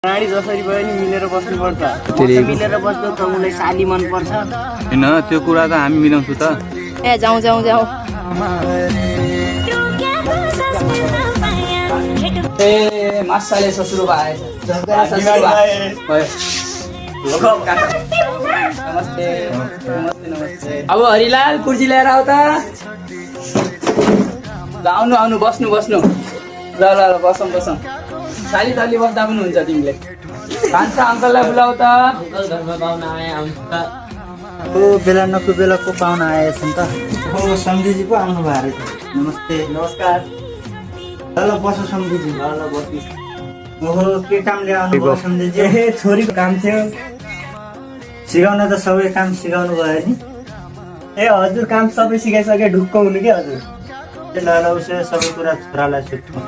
प्राणी जसरी भयो नि मिलेर बस्नुपर्छ। मिलेर बस्नु त उलाई साली मन पर्छ हैन त्यो कुरा त हामी मिलाउँछु त। ए जाऊ जाऊ जाऊ। ए मासाले ससुरो भाइ नमस्ते नमस्ते। अब हरिलाल कुर्सी लिएर आऊ त। ल आउनु आउनु बस्नु बस्नु। ल ल ल बसौँ बसौँ। साली साली बस्दा पनि हुन्छ तिमीले। कान्छ अङ्कललाई बोलाऊ त। ओ बेला नको बेलाको पाहुना आएछन् त। ओ सम्झीजी पो आउनु भयो अरे। नमस्ते नमस्कार। ल बस सम्झीजी। ल ल बस्नु। ओहो के कामले आउनु भयो सम्झीजी? ए छोरीको काम थियो। सिकाउन त सबै काम सिकाउनु भयो नि। ए हजुर काम सबै सिकाइसके ढुक्क हुनु के हजुर। ल ल उसो सबै कुरा छोरालाई सुत्नु।